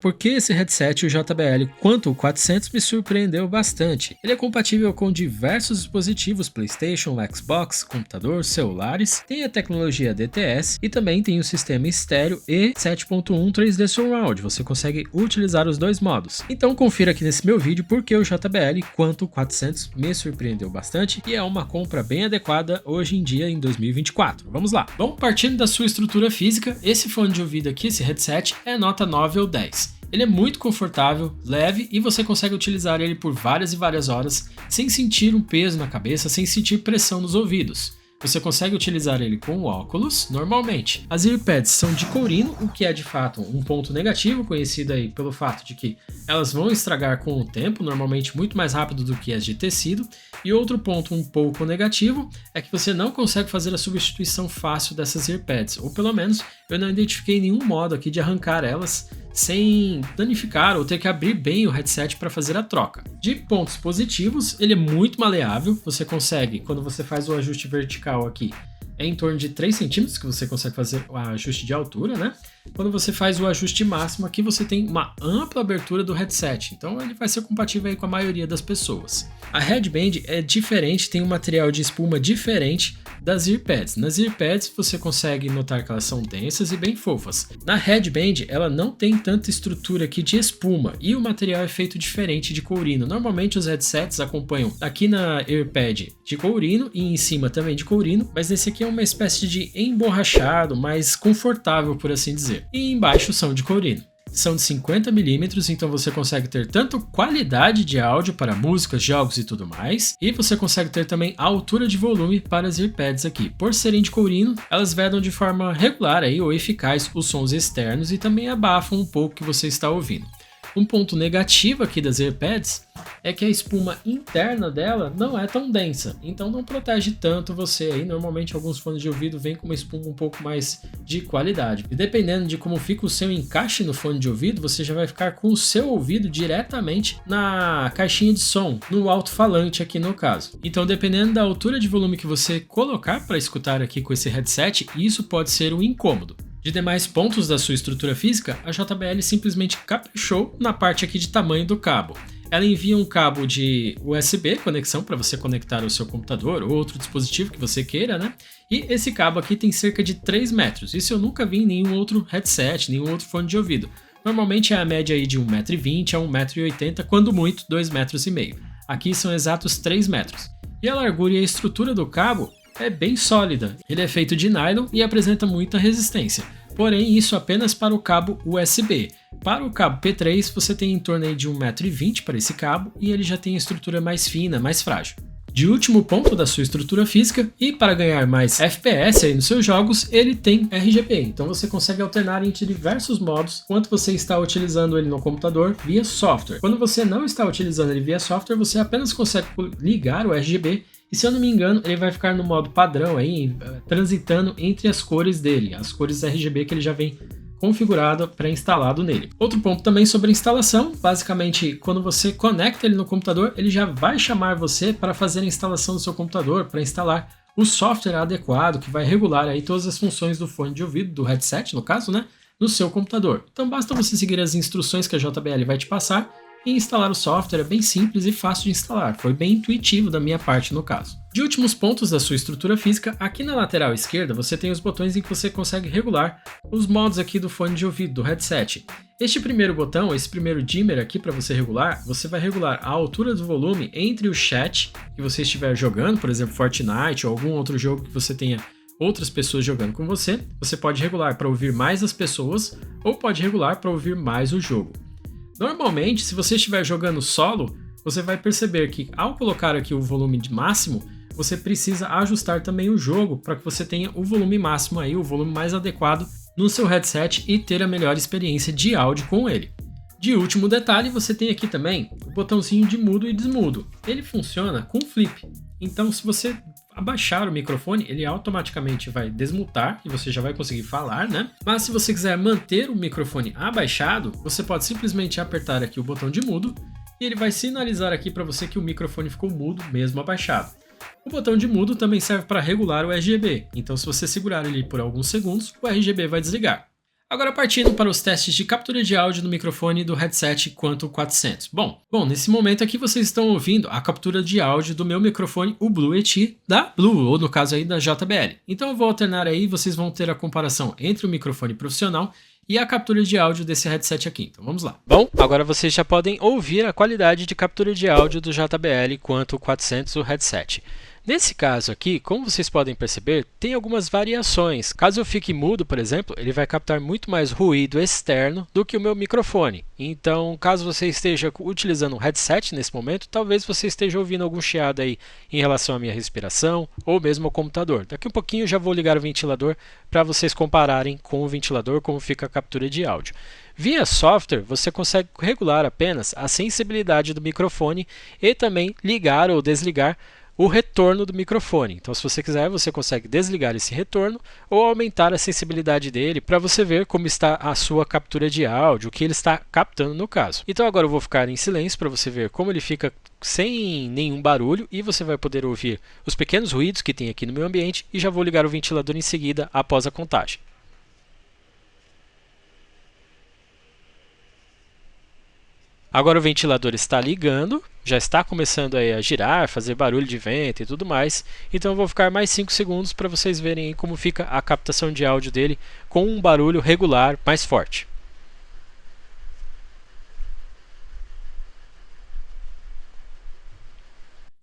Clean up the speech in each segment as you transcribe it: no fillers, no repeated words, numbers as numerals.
Porque esse headset, o JBL quanto o 400, me surpreendeu bastante. Ele é compatível com diversos dispositivos PlayStation, Xbox, computador, celulares, tem a tecnologia DTS e também tem o sistema estéreo e 7.1 3D Surround, você consegue utilizar os dois modos. Então confira aqui nesse meu vídeo porque o JBL quanto o 400 me surpreendeu bastante e é uma compra bem adequada hoje em dia em 2024. Vamos lá! Bom, partindo da sua estrutura física, esse fone de ouvido aqui, esse headset, é nota 9 ou 10. Ele é muito confortável, leve e você consegue utilizar ele por várias e várias horas sem sentir um peso na cabeça, sem sentir pressão nos ouvidos. Você consegue utilizar ele com óculos normalmente. As earpads são de courino, o que é de fato um ponto negativo, conhecido aí pelo fato de que elas vão estragar com o tempo, normalmente muito mais rápido do que as de tecido. E outro ponto um pouco negativo é que você não consegue fazer a substituição fácil dessas earpads, ou pelo menos eu não identifiquei nenhum modo aqui de arrancar elas sem danificar ou ter que abrir bem o headset para fazer a troca. De pontos positivos, ele é muito maleável, você consegue, quando você faz o ajuste vertical aqui, é em torno de 3 centímetros que você consegue fazer o ajuste de altura, né? Quando você faz o ajuste máximo aqui, você tem uma ampla abertura do headset, então ele vai ser compatível aí com a maioria das pessoas. A headband é diferente, tem um material de espuma diferente das earpads. Nas earpads você consegue notar que elas são densas e bem fofas. Na headband ela não tem tanta estrutura aqui de espuma e o material é feito diferente de courino. Normalmente os headsets acompanham aqui na earpad de courino e em cima também de courino, mas nesse aqui é uma espécie de emborrachado, mais confortável por assim dizer. E embaixo são de courino. São de 50 mm, então você consegue ter tanto qualidade de áudio para músicas, jogos e tudo mais, e você consegue ter também a altura de volume para as earpads aqui. Por serem de courino, elas vedam de forma regular aí, ou eficaz os sons externos e também abafam um pouco o que você está ouvindo. Um ponto negativo aqui das earpads é que a espuma interna dela não é tão densa, então não protege tanto você aí. Normalmente alguns fones de ouvido vêm com uma espuma um pouco mais de qualidade. E dependendo de como fica o seu encaixe no fone de ouvido, você já vai ficar com o seu ouvido diretamente na caixinha de som, no alto-falante aqui no caso. Então dependendo da altura de volume que você colocar para escutar aqui com esse headset, isso pode ser um incômodo. De demais pontos da sua estrutura física, a JBL simplesmente caprichou na parte aqui de tamanho do cabo. Ela envia um cabo de USB, conexão para você conectar ao seu computador ou outro dispositivo que você queira, né? E esse cabo aqui tem cerca de 3 metros. Isso eu nunca vi em nenhum outro headset, nenhum outro fone de ouvido. Normalmente é a média aí de 1,20 m a 1,80 m, quando muito 2,5 m. Aqui são exatos 3 metros. E a largura e a estrutura do cabo é bem sólida. Ele é feito de nylon e apresenta muita resistência. Porém, isso apenas para o cabo USB. Para o cabo P3, você tem em torno aí de 1,20 m para esse cabo e ele já tem a estrutura mais fina, mais frágil. De último ponto da sua estrutura física, e para ganhar mais FPS aí nos seus jogos, ele tem RGB, então você consegue alternar entre diversos modos enquanto você está utilizando ele no computador via software. Quando você não está utilizando ele via software, você apenas consegue ligar o RGB e, se eu não me engano, ele vai ficar no modo padrão aí, transitando entre as cores dele, as cores RGB que ele já vem configurado, pré-instalado nele. Outro ponto também sobre a instalação, basicamente quando você conecta ele no computador, ele já vai chamar você para fazer a instalação do seu computador, para instalar o software adequado que vai regular aí todas as funções do fone de ouvido, do headset no caso, né, no seu computador. Então basta você seguir as instruções que a JBL vai te passar e instalar o software. É bem simples e fácil de instalar, foi bem intuitivo da minha parte no caso. De últimos pontos da sua estrutura física, aqui na lateral esquerda você tem os botões em que você consegue regular os modos aqui do fone de ouvido, do headset. Este primeiro botão, esse primeiro dimmer aqui para você regular, você vai regular a altura do volume entre o chat que você estiver jogando, por exemplo Fortnite ou algum outro jogo que você tenha outras pessoas jogando com você. Você pode regular para ouvir mais as pessoas ou pode regular para ouvir mais o jogo. Normalmente, se você estiver jogando solo, você vai perceber que ao colocar aqui o volume de máximo, você precisa ajustar também o jogo para que você tenha o volume máximo aí, o volume mais adequado no seu headset e ter a melhor experiência de áudio com ele. De último detalhe, você tem aqui também o botãozinho de mudo e desmudo. Ele funciona com flip. Então, se você abaixar o microfone, ele automaticamente vai desmutar e você já vai conseguir falar, né? Mas se você quiser manter o microfone abaixado, você pode simplesmente apertar aqui o botão de mudo e ele vai sinalizar aqui para você que o microfone ficou mudo mesmo abaixado. O botão de mudo também serve para regular o RGB, então se você segurar ele por alguns segundos, o RGB vai desligar. Agora partindo para os testes de captura de áudio do microfone do headset Quantum 400. Bom, nesse momento aqui vocês estão ouvindo a captura de áudio do meu microfone, o Blue Yeti, da Blue, ou no caso aí da JBL. Então eu vou alternar aí, vocês vão ter a comparação entre o microfone profissional e a captura de áudio desse headset aqui. Então vamos lá. Bom, agora vocês já podem ouvir a qualidade de captura de áudio do JBL Quantum 400, o headset. Nesse caso aqui, como vocês podem perceber, tem algumas variações. Caso eu fique mudo, por exemplo, ele vai captar muito mais ruído externo do que o meu microfone. Então, caso você esteja utilizando um headset nesse momento, talvez você esteja ouvindo algum chiado aí em relação à minha respiração ou mesmo ao computador. Daqui um pouquinho eu já vou ligar o ventilador para vocês compararem com o ventilador como fica a captura de áudio. Via software, você consegue regular apenas a sensibilidade do microfone e também ligar ou desligar o retorno do microfone. Então, se você quiser, você consegue desligar esse retorno ou aumentar a sensibilidade dele para você ver como está a sua captura de áudio, o que ele está captando no caso. Então, agora eu vou ficar em silêncio para você ver como ele fica sem nenhum barulho e você vai poder ouvir os pequenos ruídos que tem aqui no meu ambiente e já vou ligar o ventilador em seguida após a contagem. Agora o ventilador está ligando, já está começando aí a girar, fazer barulho de vento e tudo mais. Então eu vou ficar mais 5 segundos para vocês verem como fica a captação de áudio dele com um barulho regular mais forte.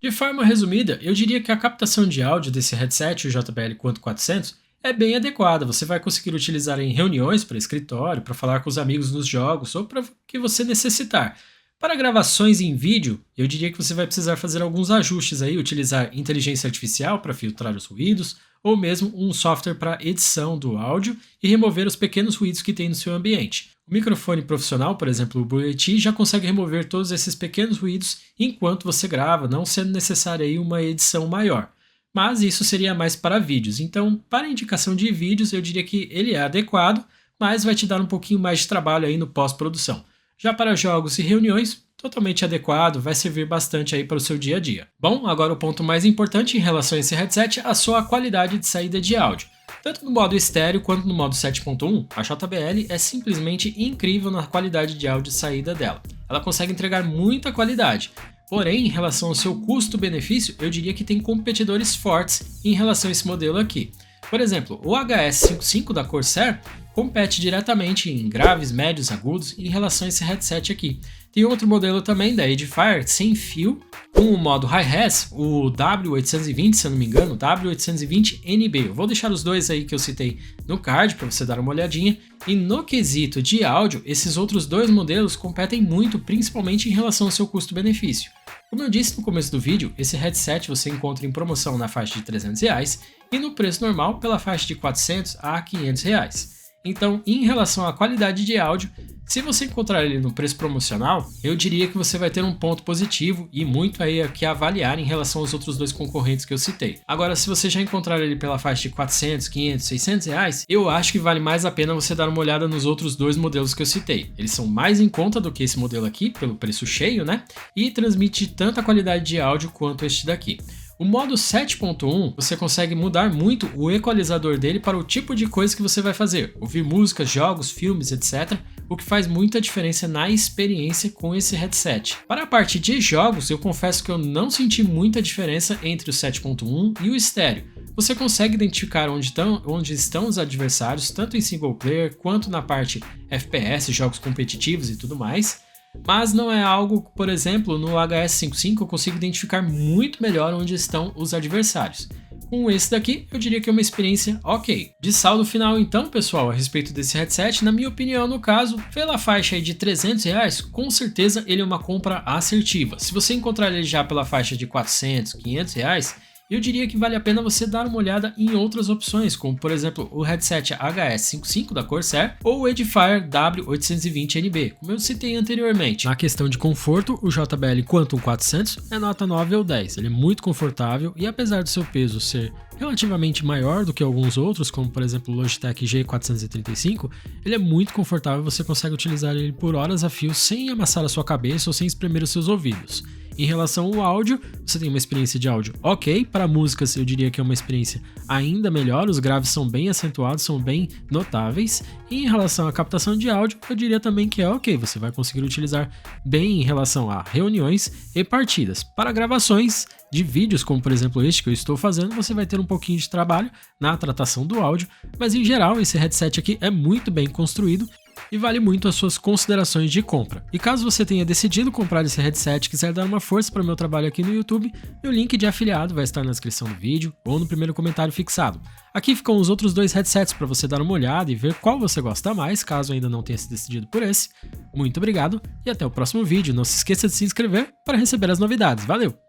De forma resumida, eu diria que a captação de áudio desse headset, o JBL Quantum 400, é bem adequada. Você vai conseguir utilizar em reuniões para escritório, para falar com os amigos nos jogos ou para o que você necessitar. Para gravações em vídeo, eu diria que você vai precisar fazer alguns ajustes aí, utilizar inteligência artificial para filtrar os ruídos ou mesmo um software para edição do áudio e remover os pequenos ruídos que tem no seu ambiente. O microfone profissional, por exemplo, o Blue Yeti, já consegue remover todos esses pequenos ruídos enquanto você grava, não sendo necessária aí uma edição maior. Mas isso seria mais para vídeos. Então, para indicação de vídeos, eu diria que ele é adequado, mas vai te dar um pouquinho mais de trabalho aí no pós-produção. Já para jogos e reuniões, totalmente adequado, vai servir bastante aí para o seu dia a dia. Bom, agora o ponto mais importante em relação a esse headset é a sua qualidade de saída de áudio. Tanto no modo estéreo quanto no modo 7.1, a JBL é simplesmente incrível na qualidade de áudio de saída dela. Ela consegue entregar muita qualidade. Porém, em relação ao seu custo-benefício, eu diria que tem competidores fortes em relação a esse modelo aqui. Por exemplo, o HS55 da Corsair compete diretamente em graves, médios, agudos em relação a esse headset aqui. Tem outro modelo também da Edifier sem fio, com o modo Hi-Res, o W820, se eu não me engano, W820NB. Eu vou deixar os dois aí que eu citei no card para você dar uma olhadinha. E no quesito de áudio, esses outros dois modelos competem muito, principalmente em relação ao seu custo-benefício. Como eu disse no começo do vídeo, esse headset você encontra em promoção na faixa de R$300 e no preço normal pela faixa de R$400 a R$500. Então, em relação à qualidade de áudio, se você encontrar ele no preço promocional, eu diria que você vai ter um ponto positivo e muito aí a que avaliar em relação aos outros dois concorrentes que eu citei. Agora, se você já encontrar ele pela faixa de R$400, R$500, R$600, eu acho que vale mais a pena você dar uma olhada nos outros dois modelos que eu citei. Eles são mais em conta do que esse modelo aqui, pelo preço cheio, né? E transmite tanta qualidade de áudio quanto este daqui. O modo 7.1, você consegue mudar muito o equalizador dele para o tipo de coisa que você vai fazer, ouvir músicas, jogos, filmes, etc., o que faz muita diferença na experiência com esse headset. Para a parte de jogos, eu confesso que eu não senti muita diferença entre o 7.1 e o estéreo. Você consegue identificar onde estão os adversários, tanto em single player quanto na parte FPS, jogos competitivos e tudo mais. Mas não é algo, por exemplo, no HS55 eu consigo identificar muito melhor onde estão os adversários. Com esse daqui, eu diria que é uma experiência ok. De saldo final então, pessoal, a respeito desse headset, na minha opinião, no caso, pela faixa aí de R$300, com certeza ele é uma compra assertiva. Se você encontrar ele já pela faixa de R$400, R$500, eu diria que vale a pena você dar uma olhada em outras opções, como por exemplo o headset HS55 da Corsair ou o Edifier W820NB, como eu citei anteriormente. Na questão de conforto, o JBL Quantum 400 é nota 9 ou 10, ele é muito confortável e apesar do seu peso ser relativamente maior do que alguns outros, como por exemplo o Logitech G435, ele é muito confortável e você consegue utilizar ele por horas a fio sem amassar a sua cabeça ou sem espremer os seus ouvidos. Em relação ao áudio, você tem uma experiência de áudio ok, para músicas eu diria que é uma experiência ainda melhor, os graves são bem acentuados, são bem notáveis, e em relação à captação de áudio, eu diria também que é ok, você vai conseguir utilizar bem em relação a reuniões e partidas. Para gravações de vídeos, como por exemplo este que eu estou fazendo, você vai ter um pouquinho de trabalho na tratação do áudio, mas em geral esse headset aqui é muito bem construído e vale muito as suas considerações de compra. E caso você tenha decidido comprar esse headset e quiser dar uma força para o meu trabalho aqui no YouTube, meu link de afiliado vai estar na descrição do vídeo ou no primeiro comentário fixado. Aqui ficam os outros 2 headsets para você dar uma olhada e ver qual você gosta mais, caso ainda não tenha se decidido por esse. Muito obrigado e até o próximo vídeo. Não se esqueça de se inscrever para receber as novidades. Valeu!